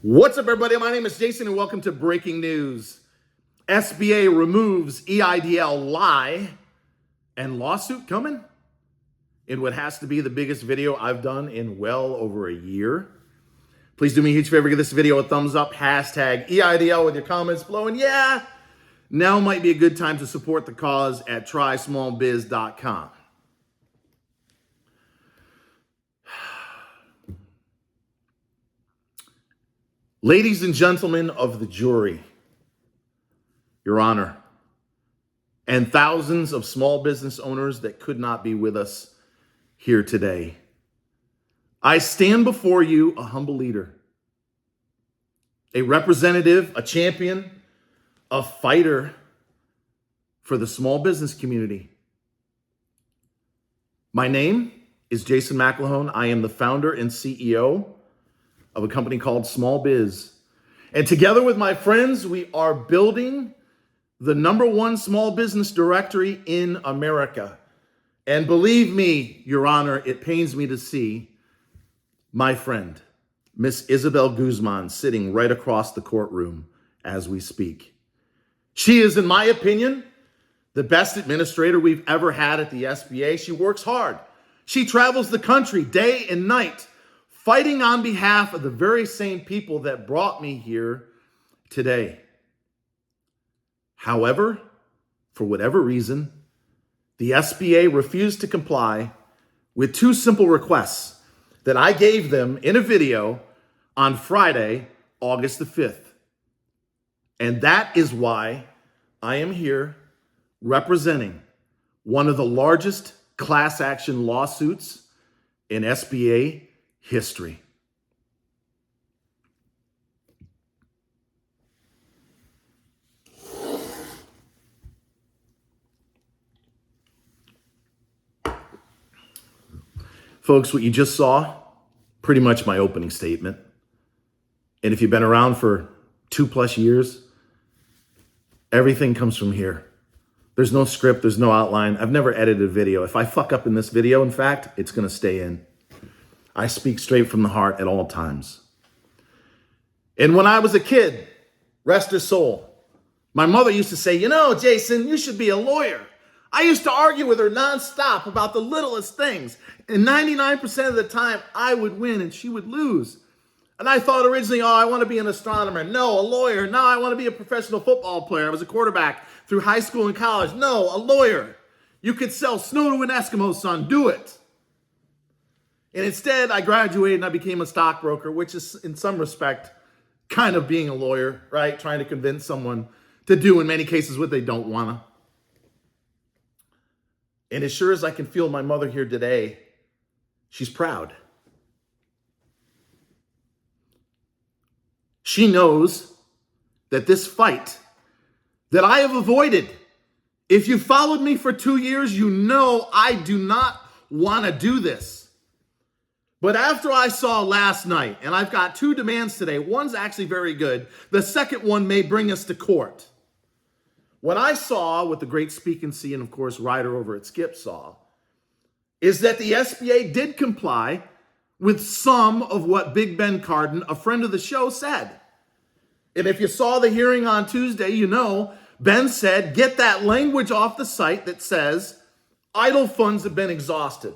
What's up, everybody? My name is Jason, and welcome to Breaking News. SBA removes EIDL lie and lawsuit coming in what has to be the biggest video I've done in well over a year. Please do me a huge favor, give this video a thumbs up, hashtag EIDL with your comments below. And yeah, now might be a good time to support the cause at trysmallbiz.com. Ladies and gentlemen of the jury, Your Honor, and thousands of small business owners that could not be with us here today, I stand before you a humble leader, a representative, a champion, a fighter for the small business community. My name is Jason McElhone. I am the founder and CEO of a company called Small Biz. And together with my friends, we are building the #1 small business directory in America. And believe me, Your Honor, it pains me to see my friend, Miss Isabel Guzman, sitting right across the courtroom as we speak. She is, in my opinion, the best administrator we've ever had at the SBA. She works hard. She travels the country day and night, fighting on behalf of the very same people that brought me here today. However, for whatever reason, the SBA refused to comply with two simple requests that I gave them in a video on Friday, August the 5th. And that is why I am here representing one of the largest class action lawsuits in SBA history. Folks, what you just saw, pretty much my opening statement. And if you've been around for 2+ years, everything comes from here. There's no script, there's no outline. I've never edited a video. If I fuck up in this video, in fact, it's gonna stay in. I speak straight from the heart at all times. And when I was a kid, rest her soul, my mother used to say, you know, Jason, you should be a lawyer. I used to argue with her nonstop about the littlest things. And 99% of the time, I would win and she would lose. And I thought originally, oh, I want to be an astronomer. No, a lawyer. No, I want to be a professional football player. I was a quarterback through high school and college. No, a lawyer. You could sell snow to an Eskimo, son. Do it. And instead, I graduated and I became a stockbroker, which is, in some respect, kind of being a lawyer, right? Trying to convince someone to do, in many cases, what they don't want to. And as sure as I can feel my mother here today, she's proud. She knows that this fight that I have avoided, if you followed me for 2 years, you know I do not want to do this. But after I saw last night, and I've got 2 demands today, one's actually very good. The second one may bring us to court. What I saw, what the great Speak and See, and of course, Ryder over at Skip saw, is that the SBA did comply with some of what Big Ben Cardin, a friend of the show, said. And if you saw the hearing on Tuesday, you know, Ben said, get that language off the site that says idle funds have been exhausted.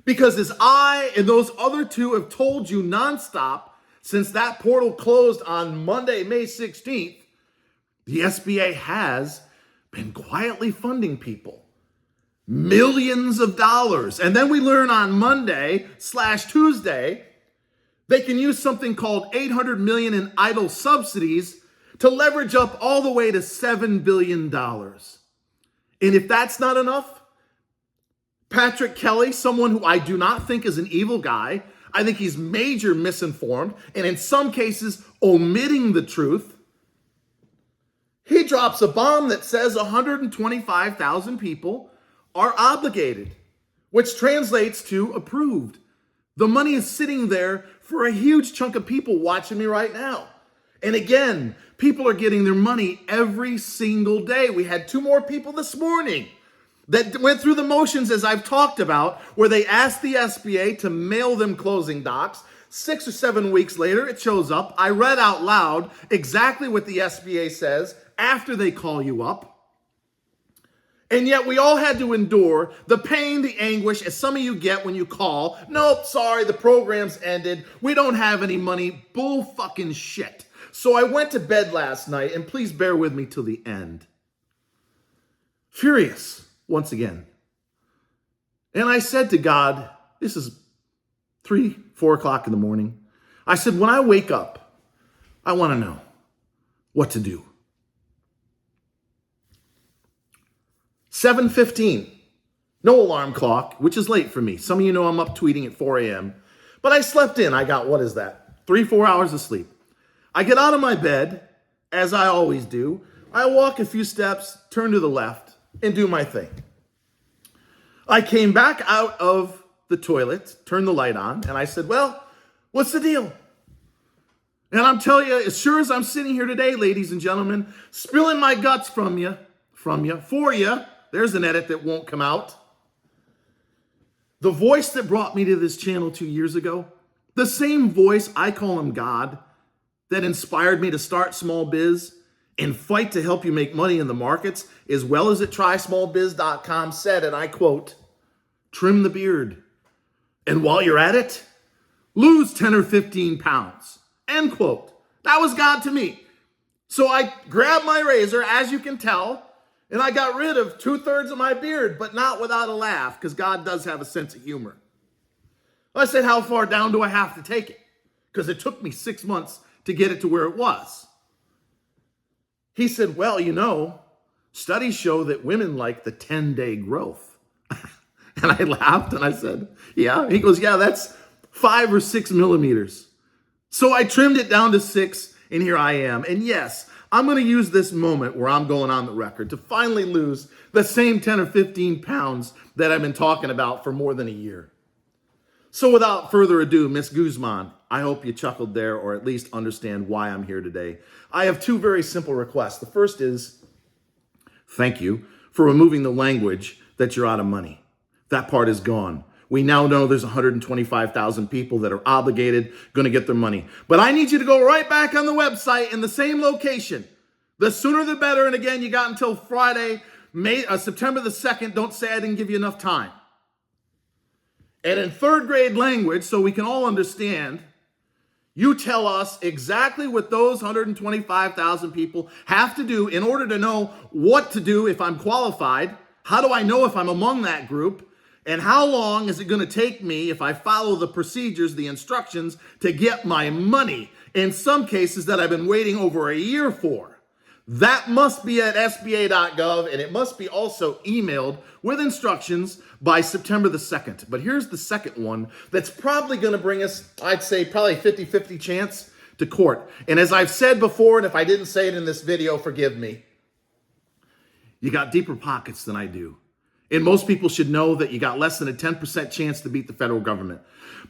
Because as I and those other 2 have told you nonstop since that portal closed on Monday, May 16th, the SBA has been quietly funding people millions of dollars. And then we learn on Monday/Tuesday, they can use something called $800 million in idle subsidies to leverage up all the way to $7 billion. And if that's not enough, Patrick Kelly, someone who I do not think is an evil guy, I think he's major misinformed, and in some cases omitting the truth, he drops a bomb that says 125,000 people are obligated, which translates to approved. The money is sitting there for a huge chunk of people watching me right now. And again, people are getting their money every single day. We had 2 more people this morning that went through the motions, as I've talked about, where they asked the SBA to mail them closing docs. 6 or 7 weeks later, it shows up. I read out loud exactly what the SBA says after they call you up. And yet we all had to endure the pain, the anguish, as some of you get when you call. Nope, sorry, the program's ended. We don't have any money. Bull fucking shit. So I went to bed last night, and please bear with me till the end. Furious, once again. And I said to God, this is 3, 4 o'clock in the morning. I said, when I wake up, I want to know what to do. 7:15, no alarm clock, which is late for me. Some of you know I'm up tweeting at 4 a.m. But I slept in. I got, what is that? 3, 4 hours of sleep. I get out of my bed, as I always do. I walk a few steps, turn to the left, and do my thing. I came back out of the toilet, turned the light on, and I said, well, what's the deal? And I'm telling you, as sure as I'm sitting here today, ladies and gentlemen, spilling my guts for you, there's an edit that won't come out. The voice that brought me to this channel 2 years ago, the same voice, I call him God, that inspired me to start small biz and fight to help you make money in the markets, as well as at trysmallbiz.com said, and I quote, trim the beard. And while you're at it, lose 10 or 15 pounds, end quote. That was God to me. So I grabbed my razor, as you can tell, and I got rid of 2/3 of my beard, but not without a laugh, because God does have a sense of humor. I said, how far down do I have to take it? Because it took me 6 months to get it to where it was. He said, well, you know, studies show that women like the 10-day growth. And I laughed and I said, yeah. He goes, yeah, that's 5 or 6 millimeters. So I trimmed it down to 6, and here I am. And yes, I'm going to use this moment where I'm going on the record to finally lose the same 10 or 15 pounds that I've been talking about for more than a year. So without further ado, Miss Guzman, I hope you chuckled there or at least understand why I'm here today. I have 2 very simple requests. The first is, thank you for removing the language that you're out of money. That part is gone. We now know there's 125,000 people that are obligated, going to get their money. But I need you to go right back on the website in the same location. The sooner the better. And again, you got until Friday, September the 2nd. Don't say I didn't give you enough time. And in 3rd grade language, so we can all understand, you tell us exactly what those 125,000 people have to do in order to know what to do if I'm qualified. How do I know if I'm among that group? And how long is it going to take me if I follow the procedures, the instructions, to get my money? In some cases that I've been waiting over a year for. That must be at SBA.gov, and it must be also emailed with instructions by September the 2nd. But here's the second one that's probably going to bring us, I'd say, probably 50-50 chance to court. And as I've said before, and if I didn't say it in this video, forgive me, you got deeper pockets than I do. And most people should know that you got less than a 10% chance to beat the federal government.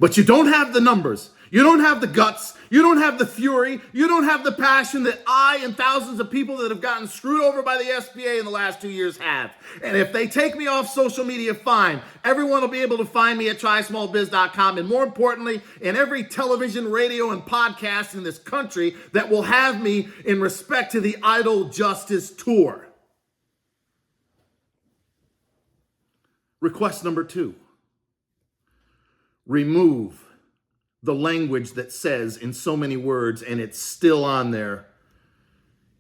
But you don't have the numbers. You don't have the guts. You don't have the fury. You don't have the passion that I and thousands of people that have gotten screwed over by the SBA in the last 2 years have. And if they take me off social media, fine. Everyone will be able to find me at trysmallbiz.com. And more importantly, in every television, radio, and podcast in this country that will have me in respect to the EIDL Justice Tour. Request number 2, remove the language that says in so many words, and it's still on there,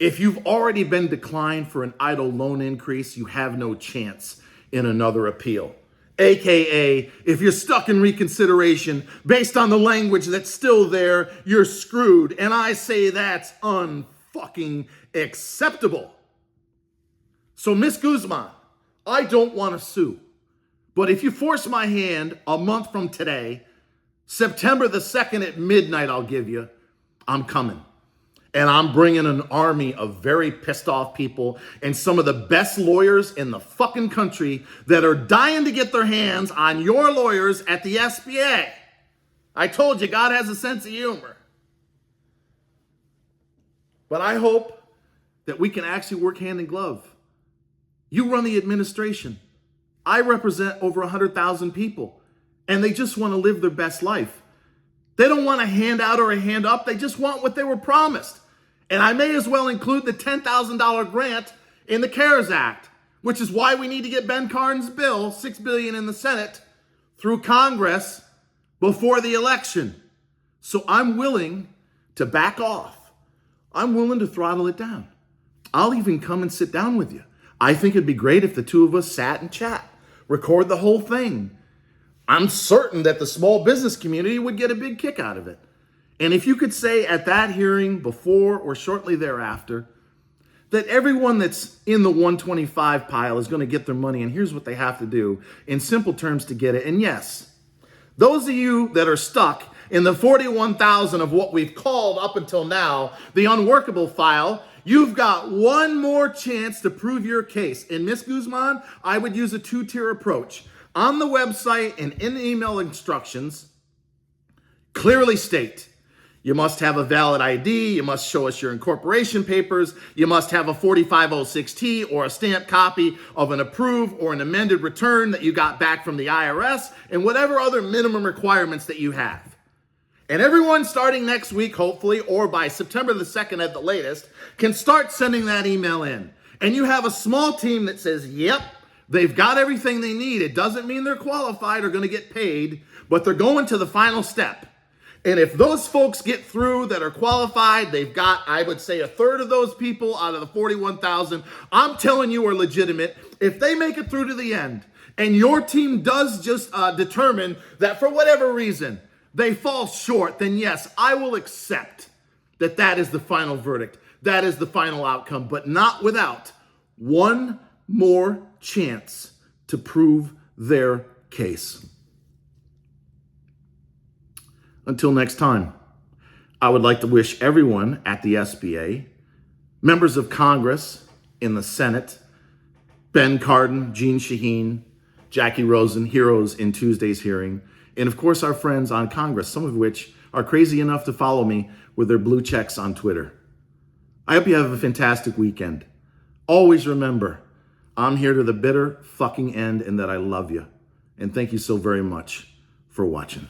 if you've already been declined for an EIDL loan increase, you have no chance in another appeal. AKA, if you're stuck in reconsideration based on the language that's still there, you're screwed. And I say that's unfucking acceptable. So Miss Guzman, I don't want to sue. But if you force my hand a month from today, September the 2nd at midnight, I'll give you, I'm coming. And I'm bringing an army of very pissed off people and some of the best lawyers in the fucking country that are dying to get their hands on your lawyers at the SBA. I told you, God has a sense of humor. But I hope that we can actually work hand in glove. You run the administration. I represent over 100,000 people, and they just want to live their best life. They don't want a handout or a hand up. They just want what they were promised. And I may as well include the $10,000 grant in the CARES Act, which is why we need to get Ben Cardin's bill, $6 billion in the Senate, through Congress before the election. So I'm willing to back off. I'm willing to throttle it down. I'll even come and sit down with you. I think it'd be great if the two of us sat and chat, record the whole thing. I'm certain that the small business community would get a big kick out of it. And if you could say at that hearing, before or shortly thereafter, that everyone that's in the 125 pile is going to get their money, and here's what they have to do in simple terms to get it. And yes, those of you that are stuck in the 41,000 of what we've called up until now the unworkable file, you've got one more chance to prove your case. And Ms. Guzman, I would use a two-tier approach. On the website and in the email instructions, clearly state, you must have a valid ID, you must show us your incorporation papers, you must have a 4506T or a stamped copy of an approved or an amended return that you got back from the IRS, and whatever other minimum requirements that you have. And everyone starting next week, hopefully, or by September the 2nd at the latest, can start sending that email in. And you have a small team that says, yep, they've got everything they need. It doesn't mean they're qualified or going to get paid, but they're going to the final step. And if those folks get through that are qualified, they've got, I would say, a third of those people out of the 41,000, I'm telling you are legitimate. If they make it through to the end and your team does just determine that for whatever reason they fall short, then yes, I will accept that that is the final verdict. That is the final outcome, but not without one more chance to prove their case. Until next time, I would like to wish everyone at the SBA, members of Congress in the Senate, Ben Cardin, Jeanne Shaheen, Jackie Rosen, heroes in Tuesday's hearing, and of course our friends on Congress, some of which are crazy enough to follow me with their blue checks on Twitter. I hope you have a fantastic weekend. Always remember, I'm here to the bitter fucking end and that I love you. And thank you so very much for watching.